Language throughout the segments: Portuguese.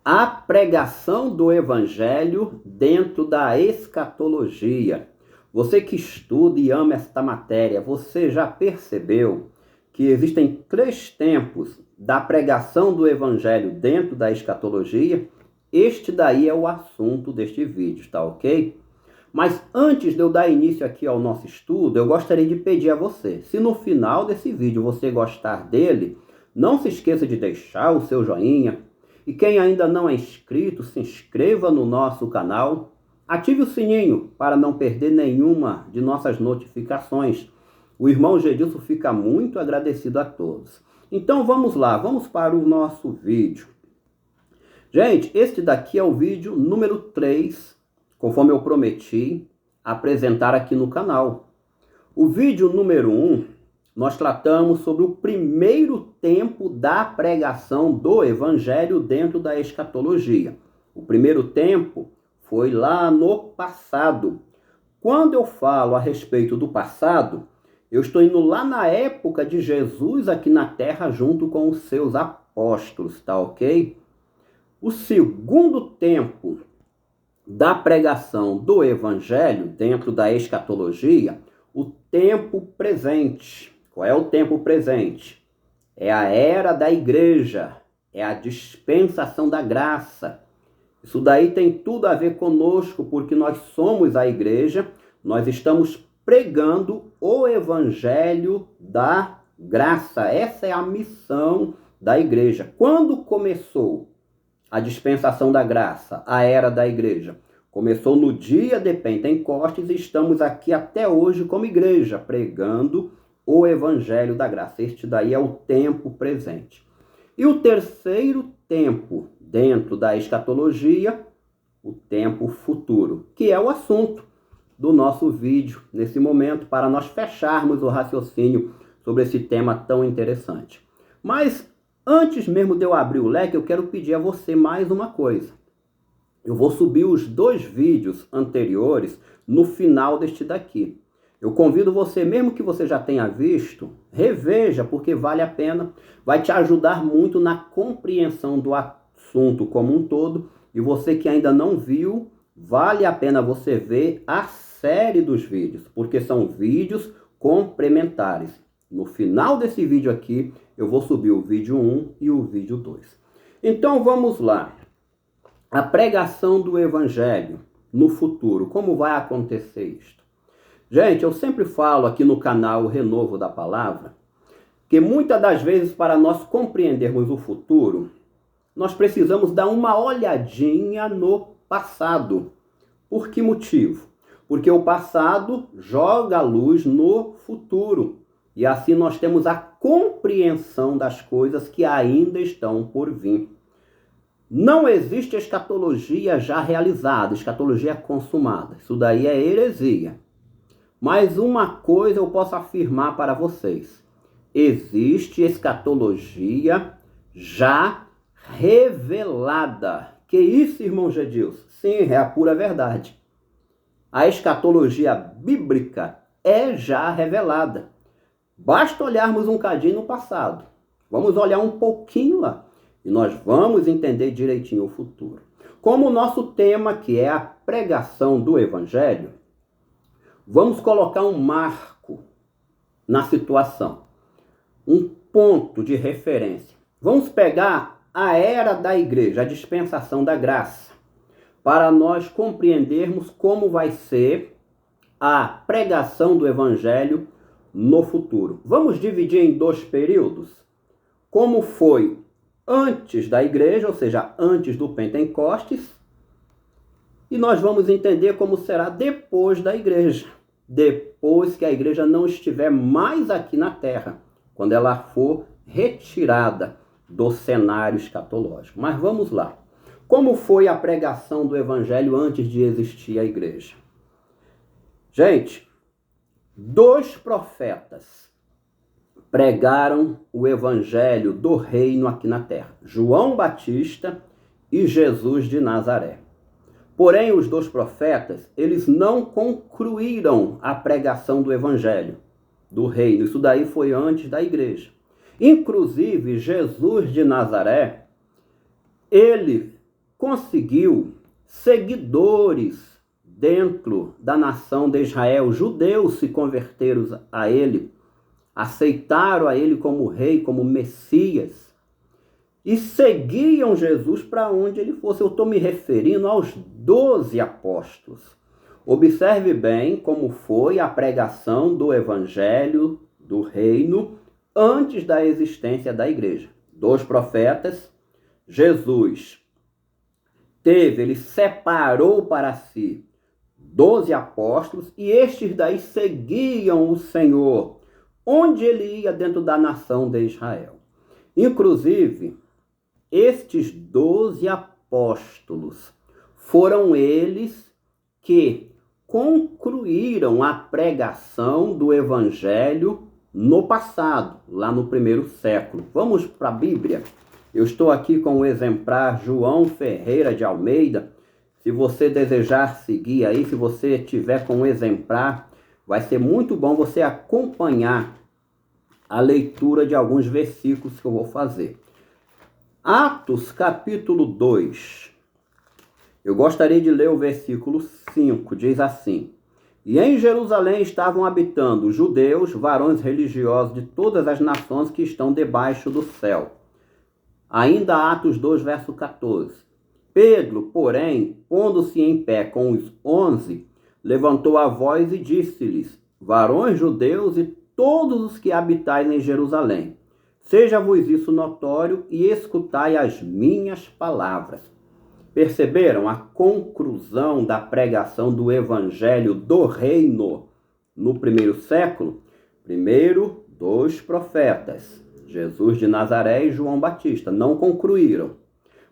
A pregação do evangelho dentro da escatologia. Você que estuda e ama esta matéria, você já percebeu que existem 3 tempos da pregação do evangelho dentro da escatologia? Este daí é o assunto deste vídeo, tá ok? Mas antes de eu dar início aqui ao nosso estudo, eu gostaria de pedir a você, se no final desse vídeo você gostar dele, não se esqueça de deixar o seu joinha. E quem ainda não é inscrito, se inscreva no nosso canal. Ative o sininho para não perder nenhuma de nossas notificações. O irmão Gedilson fica muito agradecido a todos. Então vamos lá, vamos para o nosso vídeo. Gente, este daqui é o vídeo número 3, conforme eu prometi apresentar aqui no canal. O vídeo número 1, nós tratamos sobre o primeiro tempo da pregação do evangelho dentro da escatologia. O primeiro tempo foi lá no passado. Quando eu falo a respeito do passado, eu estou indo lá na época de Jesus aqui na terra junto com os seus apóstolos, tá ok? O segundo tempo da pregação do evangelho dentro da escatologia, o tempo presente. Qual é o tempo presente? É a era da igreja, é a dispensação da graça. Isso daí tem tudo a ver conosco, porque nós somos a igreja, nós estamos pregando o evangelho da graça. Essa é a missão da igreja. Quando começou a dispensação da graça, a era da igreja? Começou no dia de Pentecostes e estamos aqui até hoje como igreja, pregando o evangelho da graça. Este daí é o tempo presente. E o terceiro tempo dentro da escatologia, o tempo futuro, que é o assunto do nosso vídeo nesse momento, para nós fecharmos o raciocínio sobre esse tema tão interessante. Mas antes mesmo de eu abrir o leque, eu quero pedir a você mais uma coisa. Eu vou subir os 2 vídeos anteriores no final deste daqui. Eu convido você, mesmo que você já tenha visto, reveja, porque vale a pena. Vai te ajudar muito na compreensão do assunto como um todo. E você que ainda não viu, vale a pena você ver a série dos vídeos, porque são vídeos complementares. No final desse vídeo aqui, eu vou subir o vídeo 1 e o vídeo 2. Então vamos lá. A pregação do evangelho no futuro, como vai acontecer isto? Gente, eu sempre falo aqui no canal Renovo da Palavra, que muitas das vezes para nós compreendermos o futuro, nós precisamos dar uma olhadinha no passado. Por que motivo? Porque o passado joga a luz no futuro. E assim nós temos a compreensão das coisas que ainda estão por vir. Não existe escatologia já realizada, escatologia consumada. Isso daí é heresia. Mas uma coisa eu posso afirmar para vocês. Existe escatologia já revelada. Que isso, irmão Gedilson? Sim, é a pura verdade. A escatologia bíblica é já revelada. Basta olharmos um cadinho no passado. Vamos olhar um pouquinho lá. E nós vamos entender direitinho o futuro. Como o nosso tema, que é a pregação do evangelho, vamos colocar um marco na situação. Um ponto de referência. Vamos pegar a era da igreja, a dispensação da graça, para nós compreendermos como vai ser a pregação do evangelho no futuro. Vamos dividir em 2 períodos. Como foi antes da igreja, ou seja, antes do Pentecostes, e nós vamos entender como será depois da igreja, depois que a igreja não estiver mais aqui na terra, quando ela for retirada do cenário escatológico. Mas vamos lá. Como foi a pregação do evangelho antes de existir a igreja? Gente, 2 profetas pregaram o evangelho do reino aqui na terra. João Batista e Jesus de Nazaré. Porém, os 2 profetas, eles não concluíram a pregação do evangelho do reino. Isso daí foi antes da igreja. Inclusive, Jesus de Nazaré, ele conseguiu seguidores dentro da nação de Israel. Judeus se converteram a ele, aceitaram a ele como rei, como Messias, e seguiam Jesus para onde ele fosse. Eu estou me referindo aos 12 apóstolos. Observe bem como foi a pregação do evangelho do reino antes da existência da igreja. 2 profetas, Jesus ele separou para si 12 apóstolos, e estes daí seguiam o Senhor onde ele ia dentro da nação de Israel. Inclusive, estes 12 apóstolos foram eles que concluíram a pregação do evangelho no passado, lá no primeiro século. Vamos para a Bíblia. Eu estou aqui com o exemplar João Ferreira de Almeida. Se você desejar seguir aí, se você tiver com o exemplar, vai ser muito bom você acompanhar a leitura de alguns versículos que eu vou fazer. Atos capítulo 2. Eu gostaria de ler o versículo 5, diz assim: E em Jerusalém estavam habitando judeus, varões religiosos de todas as nações que estão debaixo do céu. Ainda Atos 2, verso 14. Pedro, porém, pondo-se em pé com os 11, levantou a voz e disse-lhes: Varões judeus e todos os que habitais em Jerusalém, seja-vos isso notório e escutai as minhas palavras. Perceberam a conclusão da pregação do evangelho do reino no primeiro século? Primeiro, 2 profetas, Jesus de Nazaré e João Batista, não concluíram.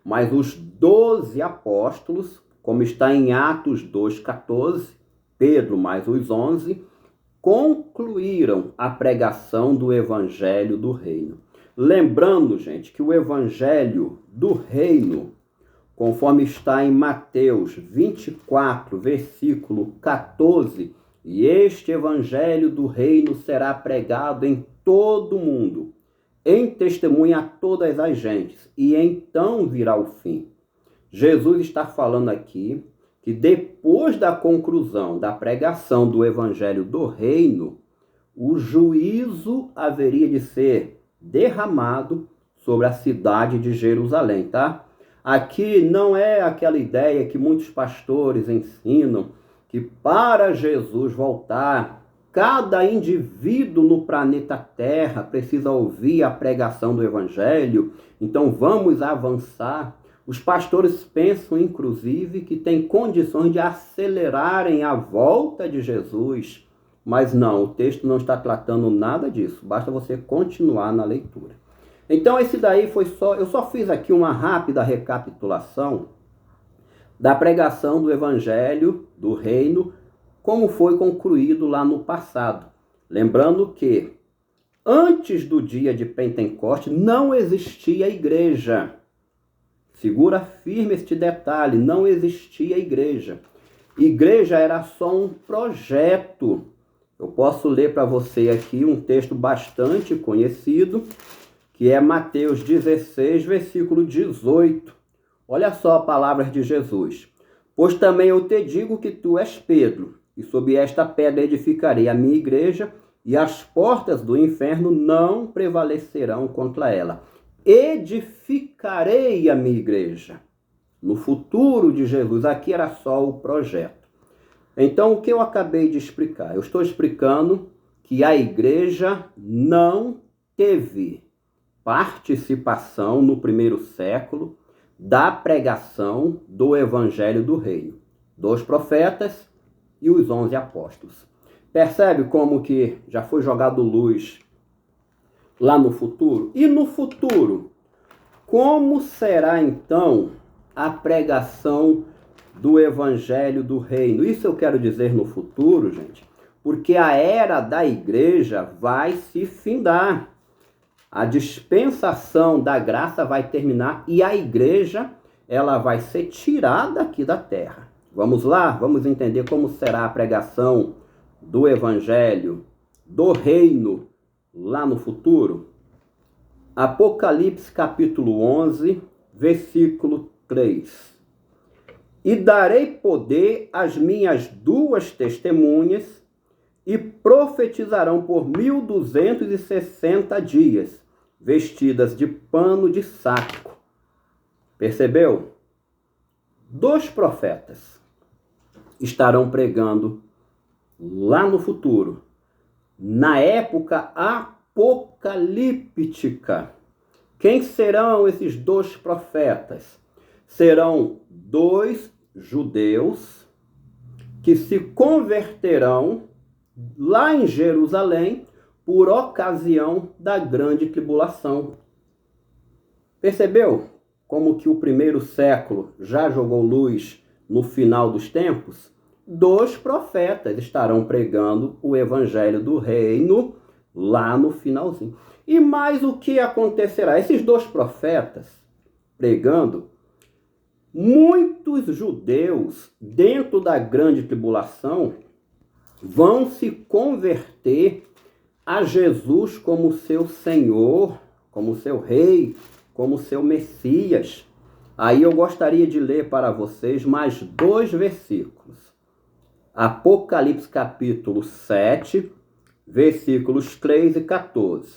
Mas os 12 apóstolos, como está em Atos 2,14, Pedro mais os 11, concluíram a pregação do evangelho do reino. Lembrando, gente, que o evangelho do reino, conforme está em Mateus 24, versículo 14, e este evangelho do reino será pregado em todo o mundo, em testemunha a todas as gentes, e então virá o fim. Jesus está falando aqui que depois da conclusão da pregação do evangelho do reino, o juízo haveria de ser derramado sobre a cidade de Jerusalém, tá? Aqui não é aquela ideia que muitos pastores ensinam, que para Jesus voltar, cada indivíduo no planeta Terra precisa ouvir a pregação do evangelho, então vamos avançar. Os pastores pensam, inclusive, que tem condições de acelerarem a volta de Jesus, mas não, o texto não está tratando nada disso, basta você continuar na leitura. Então esse daí foi eu só fiz aqui uma rápida recapitulação da pregação do evangelho do reino, como foi concluído lá no passado. Lembrando que antes do dia de Pentecostes não existia igreja. Segura firme este detalhe, não existia igreja. Igreja era só um projeto. Eu posso ler para você aqui um texto bastante conhecido, que é Mateus 16, versículo 18. Olha só a palavra de Jesus. Pois também eu te digo que tu és Pedro, e sob esta pedra edificarei a minha igreja, e as portas do inferno não prevalecerão contra ela. Edificarei a minha igreja. No futuro de Jesus, aqui era só o projeto. Então, o que eu acabei de explicar? Eu estou explicando que a igreja não teve participação no primeiro século da pregação do evangelho do reino. 2 profetas e os 11 apóstolos. Percebe como que já foi jogado luz lá no futuro? E no futuro, como será então a pregação do evangelho do reino? Isso eu quero dizer no futuro, gente, porque a era da igreja vai se findar. A dispensação da graça vai terminar e a igreja, ela vai ser tirada aqui da terra. Vamos lá? Vamos entender como será a pregação do evangelho do reino lá no futuro? Apocalipse capítulo 11, versículo 3. E darei poder às minhas 2 testemunhas, e profetizarão por 1260 dias, vestidas de pano de saco. Percebeu? 2 profetas estarão pregando lá no futuro, na época apocalíptica. Quem serão esses 2 profetas? Serão 2 judeus que se converterão lá em Jerusalém por ocasião da grande tribulação. Percebeu como que o primeiro século já jogou luz no final dos tempos? 2 profetas estarão pregando o evangelho do reino lá no finalzinho. E mais o que acontecerá? Esses 2 profetas pregando, muitos judeus dentro da grande tribulação vão se converter a Jesus como seu Senhor, como seu Rei, como seu Messias. Aí eu gostaria de ler para vocês mais 2 versículos. Apocalipse capítulo 7, versículos 3 e 14.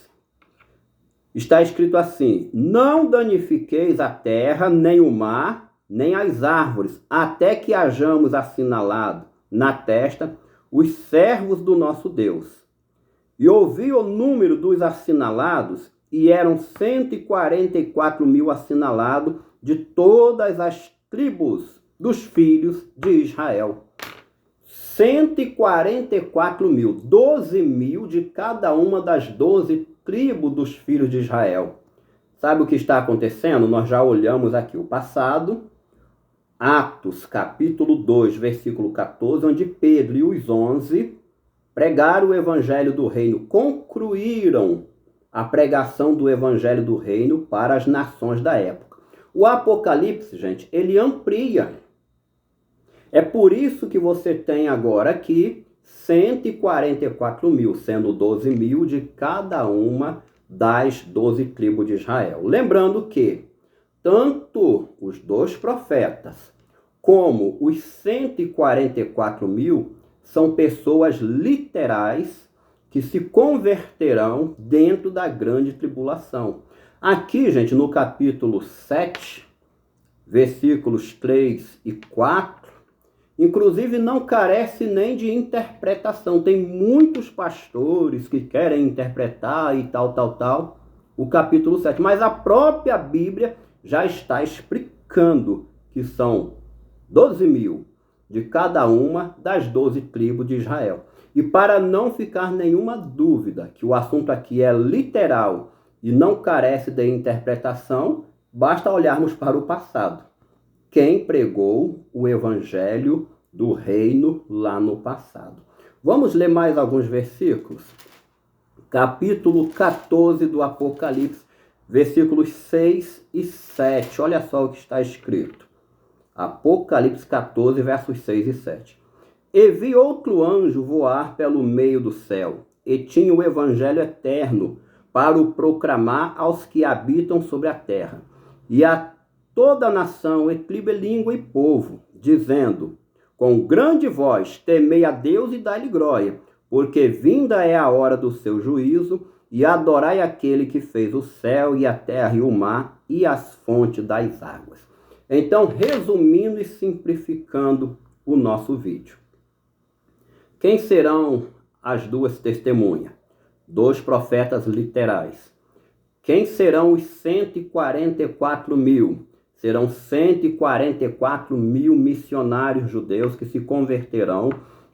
Está escrito assim: não danifiqueis a terra, nem o mar, nem as árvores, até que hajamos assinalado na testa os servos do nosso Deus. E ouvi o número dos assinalados, e eram 144.000 assinalados de todas as tribos dos filhos de Israel. 144.000, 12.000 de cada uma das 12 tribos dos filhos de Israel. Sabe o que está acontecendo? Nós já olhamos aqui o passado, Atos capítulo 2, versículo 14, onde Pedro e os 11 pregaram o evangelho do reino, concluíram a pregação do evangelho do reino para as nações da época. O Apocalipse, gente, ele amplia. É por isso que você tem agora aqui 144.000, sendo 12.000 de cada uma das 12 tribos de Israel. Lembrando que tanto os 2 profetas como os 144.000 são pessoas literais que se converterão dentro da grande tribulação. Aqui, gente, no capítulo 7, versículos 3 e 4, inclusive não carece nem de interpretação. Tem muitos pastores que querem interpretar e tal, o capítulo 7. Mas a própria Bíblia já está explicando que são 12.000 de cada uma das 12 tribos de Israel. E para não ficar nenhuma dúvida que o assunto aqui é literal e não carece de interpretação, basta olharmos para o passado. Quem pregou o evangelho do reino lá no passado? Vamos ler mais alguns versículos? Capítulo 14 do Apocalipse, versículos 6 e 7. Olha só o que está escrito. Apocalipse 14, versos 6 e 7. E vi outro anjo voar pelo meio do céu, e tinha o evangelho eterno para o proclamar aos que habitam sobre a terra, e a toda a nação, e tribo, língua e povo, dizendo, com grande voz, temei a Deus e dai-lhe glória, porque vinda é a hora do seu juízo, e adorai aquele que fez o céu e a terra e o mar e as fontes das águas. Então, resumindo e simplificando o nosso vídeo. Quem serão as 2 testemunhas? 2 profetas literais. Quem serão os 144.000? Serão 144.000 missionários judeus que se converterão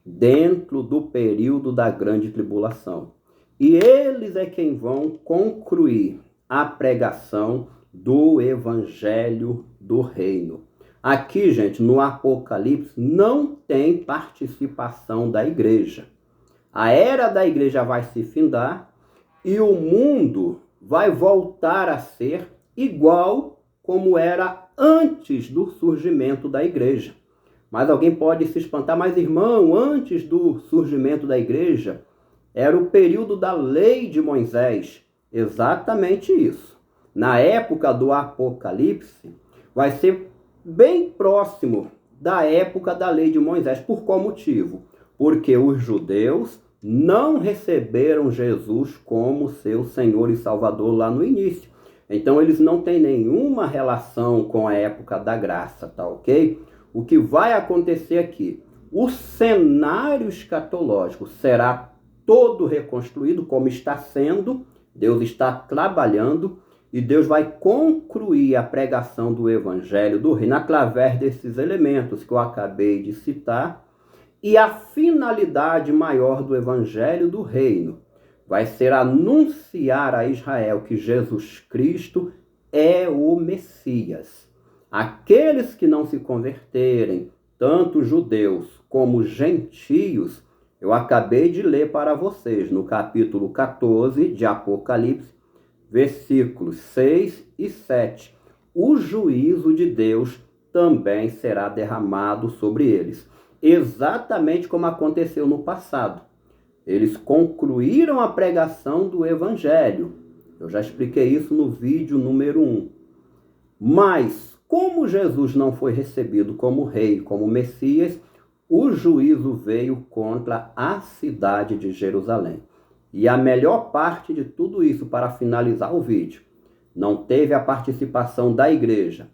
dentro do período da grande tribulação. E eles é quem vão concluir a pregação do evangelho do reino. Aqui, gente, no Apocalipse, não tem participação da igreja. A era da igreja vai se findar e o mundo vai voltar a ser igual como era antes do surgimento da igreja. Mas alguém pode se espantar, mas irmão, antes do surgimento da igreja, era o período da lei de Moisés. Exatamente isso. Na época do Apocalipse, vai ser bem próximo da época da lei de Moisés. Por qual motivo? Porque os judeus não receberam Jesus como seu Senhor e Salvador lá no início. Então eles não têm nenhuma relação com a época da graça, tá ok? O que vai acontecer aqui? O cenário escatológico será todo reconstruído, como está sendo. Deus está trabalhando e Deus vai concluir a pregação do Evangelho do Reino através desses elementos que eu acabei de citar. E a finalidade maior do Evangelho do Reino vai ser anunciar a Israel que Jesus Cristo é o Messias. Aqueles que não se converterem, tanto judeus como gentios, eu acabei de ler para vocês no capítulo 14 de Apocalipse, versículos 6 e 7. O juízo de Deus também será derramado sobre eles, exatamente como aconteceu no passado. Eles concluíram a pregação do Evangelho. Eu já expliquei isso no vídeo número 1. Mas, como Jesus não foi recebido como rei, como Messias, o juízo veio contra a cidade de Jerusalém. E a melhor parte de tudo isso, para finalizar o vídeo, não teve a participação da igreja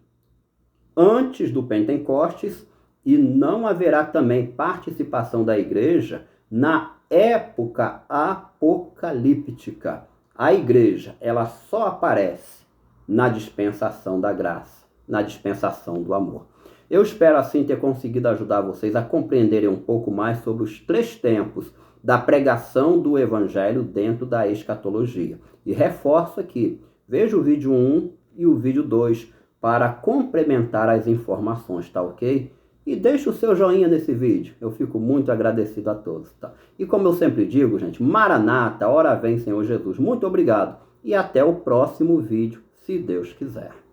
antes do Pentecostes e não haverá também participação da igreja na época apocalíptica. A igreja, ela só aparece na dispensação da graça, na dispensação do amor. Eu espero assim ter conseguido ajudar vocês a compreenderem um pouco mais sobre os 3 tempos da pregação do Evangelho dentro da escatologia. E reforço aqui, veja o vídeo 1 e o vídeo 2 para complementar as informações, tá ok? E deixa o seu joinha nesse vídeo, eu fico muito agradecido a todos, tá? E como eu sempre digo, gente, Maranata, ora vem Senhor Jesus, muito obrigado e até o próximo vídeo, se Deus quiser.